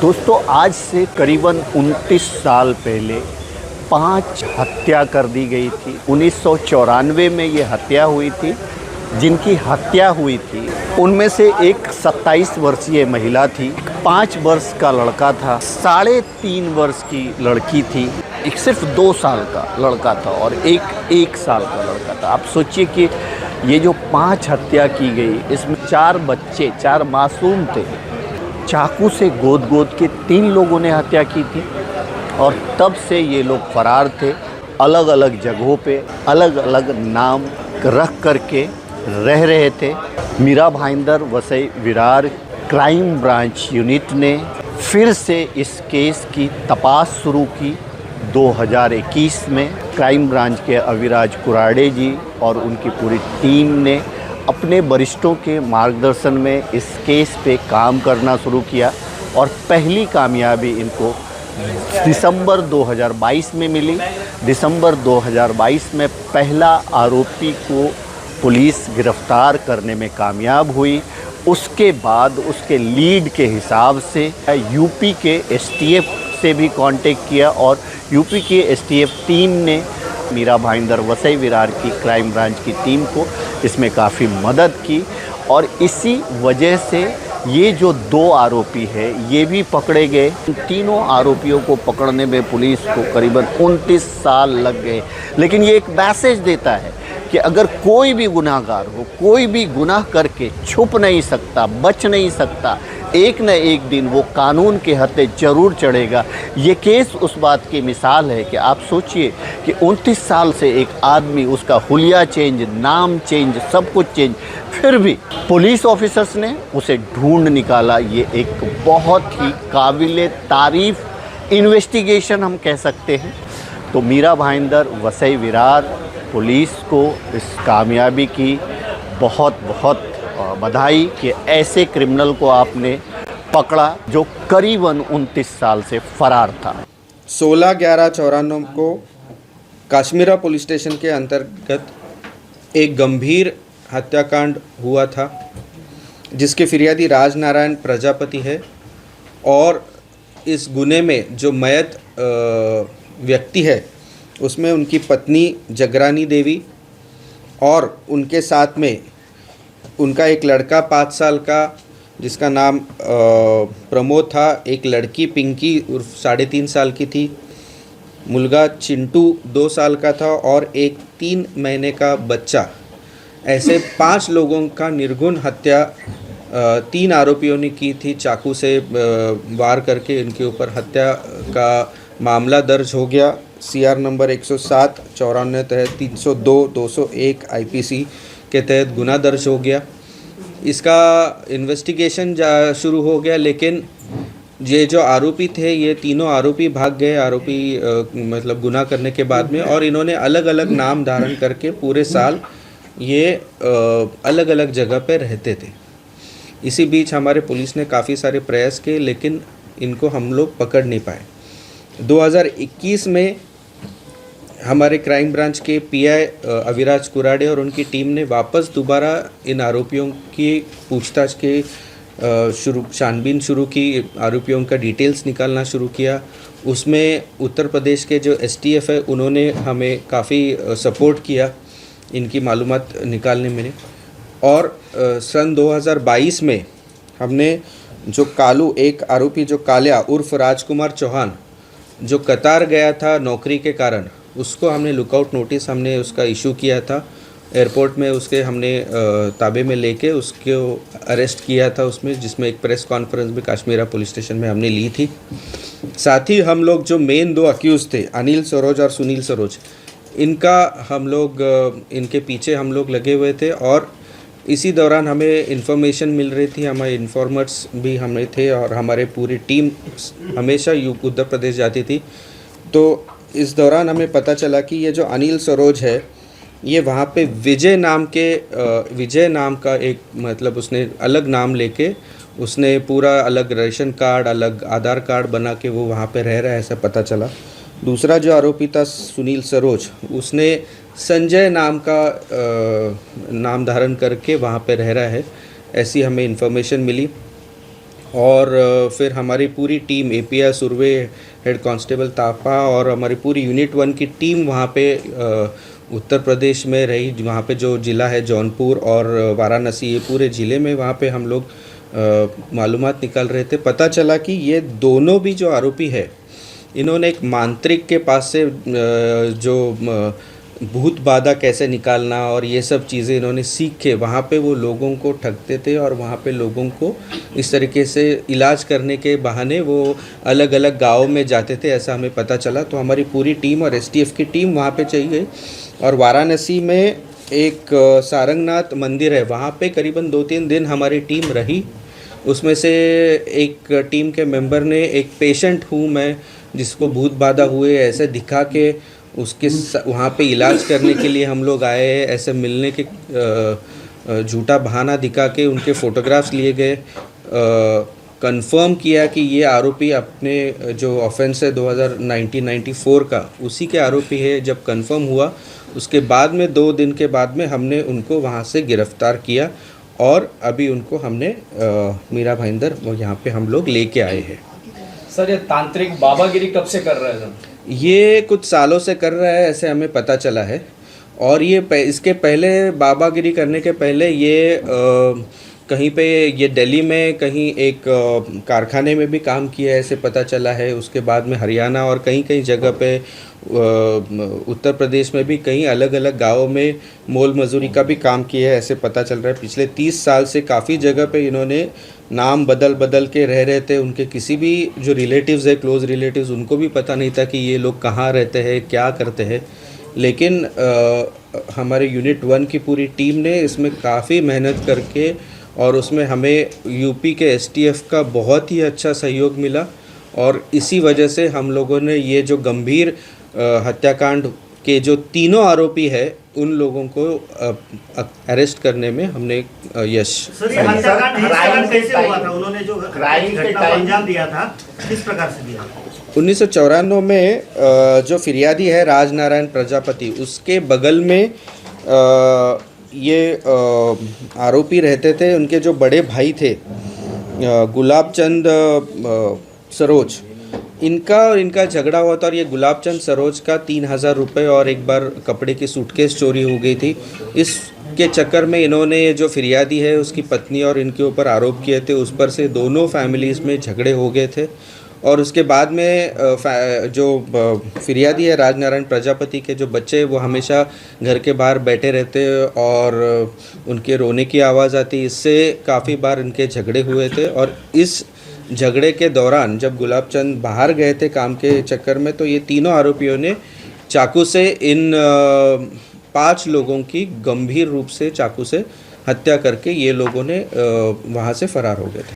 दोस्तों, आज से करीबन 29 साल पहले 5 हत्या कर दी गई थी। 1994 में ये हत्या हुई थी। जिनकी हत्या हुई थी उनमें से एक 27 वर्षीय महिला थी, 5 वर्ष का लड़का था, 3.5 वर्ष की लड़की थी, एक सिर्फ 2 साल का लड़का था और एक 1 साल का लड़का था। आप सोचिए कि ये जो 5 हत्या की गई, इसमें 4 बच्चे, 4 मासूम थे। चाकू से गोद गोद के 3 लोगों ने हत्या की थी और तब से ये लोग फरार थे। अलग अलग जगहों पे अलग अलग नाम रख करके रह रहे थे। Mira Bhayandar Vasai Virar crime branch unit ने फिर से इस केस की तपास शुरू की 2021 में। क्राइम ब्रांच के अविराज कुराड़े जी और उनकी पूरी टीम ने अपने वरिष्ठों के मार्गदर्शन में इस केस पे काम करना शुरू किया और पहली कामयाबी इनको दिसंबर 2022 में मिली। दिसंबर 2022 में पहला आरोपी को पुलिस गिरफ्तार करने में कामयाब हुई। उसके बाद उसके लीड के हिसाब से यूपी के एसटीएफ से भी कांटेक्ट किया और यूपी की एसटीएफ टीम ने मीरा भाईंदर वसई विरार की क्राइम ब्रांच की टीम को इसमें काफ़ी मदद की और इसी वजह से ये जो 2 आरोपी है ये भी पकड़े गए। तीनों आरोपियों को पकड़ने में पुलिस को करीबन 29 साल लग गए। लेकिन ये एक मैसेज देता है कि अगर कोई भी गुनाहगार हो, कोई भी गुनाह करके छुप नहीं सकता, बच नहीं सकता, एक न एक दिन वो कानून के हत्थे जरूर चढ़ेगा। ये केस उस बात की मिसाल है कि आप सोचिए कि 29 साल से एक आदमी, उसका हुलिया चेंज, नाम चेंज, सब कुछ चेंज, फिर भी पुलिस ऑफिसर्स ने उसे ढूंढ निकाला। ये एक बहुत ही काबिले तारीफ इन्वेस्टिगेशन हम कह सकते हैं। तो मीरा भाईंदर वसई विरार पुलिस को इस कामयाबी की बहुत बहुत बधाई कि ऐसे क्रिमिनल को आपने पकड़ा जो करीबन 29 साल से फरार था। 16/11/94 को काश्मीरा पुलिस स्टेशन के अंतर्गत एक गंभीर हत्याकांड हुआ था जिसके फिरियादी राजनारायण प्रजापति है और इस गुने में जो मयत व्यक्ति है उसमें उनकी पत्नी जगरानी देवी और उनके साथ में उनका एक लड़का 5 साल का जिसका नाम प्रमोद था, एक लड़की पिंकी उर्फ 3.5 साल की थी, मुलगा चिंटू 2 साल का था और एक 3 महीने का बच्चा। ऐसे 5 लोगों का निर्गुण हत्या 3 आरोपियों ने की थी। चाकू से वार करके इनके ऊपर हत्या का मामला दर्ज हो गया। CR नंबर 107 94 तहत 302 201 IPC के तहत गुना दर्ज हो गया। इसका इन्वेस्टिगेशन शुरू हो गया, लेकिन ये जो आरोपी थे ये तीनों आरोपी भाग गए। आरोपी मतलब गुनाह करने के बाद में, और इन्होंने अलग अलग नाम धारण करके पूरे साल ये अलग अलग जगह पे रहते थे। इसी बीच हमारे पुलिस ने काफ़ी सारे प्रयास किए लेकिन इनको हम लोग पकड़ नहीं पाए। 2021 में हमारे क्राइम ब्रांच के PI अविराज कुराड़े और उनकी टीम ने वापस दोबारा इन आरोपियों की पूछताछ के छानबीन शुरू की। आरोपियों का डिटेल्स निकालना शुरू किया। उसमें उत्तर प्रदेश के जो STF है उन्होंने हमें काफ़ी सपोर्ट किया इनकी मालूमात निकालने में। और सन 2022 में हमने जो कालू, एक आरोपी जो कालिया उर्फ राजकुमार चौहान जो कतार गया था नौकरी के कारण, उसको हमने लुकआउट नोटिस हमने उसका इशू किया था। एयरपोर्ट में उसके हमने ताबे में लेके उसको अरेस्ट किया था उसमें, जिसमें एक प्रेस कॉन्फ्रेंस भी काश्मीरा पुलिस स्टेशन में हमने ली थी। साथ ही हम लोग जो मेन 2 अक्यूज़ थे, अनिल सरोज और सुनील सरोज, इनका हम लोग इनके पीछे हम लोग लगे हुए थे और इसी दौरान हमें इन्फॉर्मेशन मिल रही थी। हमारे इन्फॉर्मर्स भी हमें थे और हमारे पूरी टीम हमेशा उत्तर प्रदेश जाती थी। तो इस दौरान हमें पता चला कि ये जो अनिल सरोज है ये वहाँ पे विजय नाम का एक, मतलब उसने अलग नाम लेके उसने पूरा अलग रेशन कार्ड, अलग आधार कार्ड बना के वो वहाँ पे रह रहा है, ऐसा पता चला। दूसरा जो आरोपी था सुनील सरोज, उसने संजय नाम का नाम धारण करके वहाँ पे रह रहा है, ऐसी हमें इन्फॉर्मेशन मिली। और फिर हमारी पूरी team API Surve, head constable Thapa और हमारी पूरी यूनिट 1 की टीम वहाँ पे उत्तर प्रदेश में रही। वहाँ पे जो ज़िला है जौनपुर और वाराणसी, ये पूरे ज़िले में वहाँ पे हम लोग मालूमात निकाल रहे थे। पता चला कि ये दोनों भी जो आरोपी है, इन्होंने एक मांत्रिक के पास से जो भूत बाधा कैसे निकालना और ये सब चीज़ें इन्होंने सीख के वहाँ पे वो लोगों को ठगते थे और वहाँ पे लोगों को इस तरीके से इलाज करने के बहाने वो अलग अलग गाँव में जाते थे, ऐसा हमें पता चला। तो हमारी पूरी टीम और STF की टीम वहाँ पे चली गई और वाराणसी में एक सारंगनाथ मंदिर है, वहाँ पे करीबन 2-3 दिन हमारी टीम रही। उसमें से एक टीम के मेंबर ने एक पेशेंट हूँ मैं जिसको भूत बाधा हुए ऐसे दिखा के उसके वहाँ पे इलाज करने के लिए हम लोग आए, ऐसे मिलने के झूठा बहाना दिखा के उनके फ़ोटोग्राफ्स लिए गए। कंफर्म किया कि ये आरोपी अपने जो ऑफेंस है 1994 का, उसी के आरोपी है। जब कंफर्म हुआ उसके बाद में 2 दिन के बाद में हमने उनको वहाँ से गिरफ़्तार किया और अभी उनको हमने मीरा भाईंदर यहाँ पे हम लोग लेके आए हैं। सर, ये तांत्रिक बाबागिरी कब से कर रहे हैं? ये कुछ सालों से कर रहा है, ऐसे हमें पता चला है। और ये इसके पहले बाबागिरी करने के पहले ये कहीं पे ये दिल्ली में कहीं एक कारखाने में भी काम किया है, ऐसे पता चला है। उसके बाद में हरियाणा और कहीं कहीं जगह पे उत्तर प्रदेश में भी कहीं अलग अलग गाँवों में मोल मजदूरी का भी काम किया है, ऐसे पता चल रहा है। पिछले 30 साल से काफ़ी जगह पे इन्होंने नाम बदल बदल के रह रहे थे। उनके किसी भी जो रिलेटिव्स है, क्लोज रिलेटिव्स, उनको भी पता नहीं था कि ये लोग कहाँ रहते हैं, क्या करते हैं। लेकिन हमारे यूनिट 1 की पूरी टीम ने इसमें काफ़ी मेहनत करके और उसमें हमें यूपी के STF का बहुत ही अच्छा सहयोग मिला और इसी वजह से हम लोगों ने ये जो गंभीर हत्याकांड के जो तीनों आरोपी है उन लोगों को अरेस्ट करने में हमने यश। सर, ये हत्याकांड कैसे हुआ था? उन्होंने जो क्राइम घटना को अंजाम दिया था, किस प्रकार से दिया? 1994 में जो फिरियादी है राजनारायण प्रजापति, उसके बगल में ये आरोपी रहते थे। उनके जो बड़े भाई थे गुलाब चंद सरोज, इनका झगड़ा हुआ था और ये गुलाब चंद सरोज का 3000 रुपये और एक बार कपड़े की सूटकेस चोरी हो गई थी। इसके चक्कर में इन्होंने जो फिरियादी है उसकी पत्नी और इनके ऊपर आरोप किए थे। उस पर से दोनों फैमिलीज़ में झगड़े हो गए थे और उसके बाद में जो फिरियादी है राजनारायण प्रजापति के जो बच्चे वो हमेशा घर के बाहर बैठे रहते और उनके रोने की आवाज़ आती। इससे काफ़ी बार इनके झगड़े हुए थे और इस झगड़े के दौरान जब गुलाब चंद बाहर गए थे काम के चक्कर में, तो ये तीनों आरोपियों ने चाकू से इन 5 लोगों की गंभीर रूप से चाकू से हत्या करके ये लोगों ने वहाँ से फरार हो गए थे।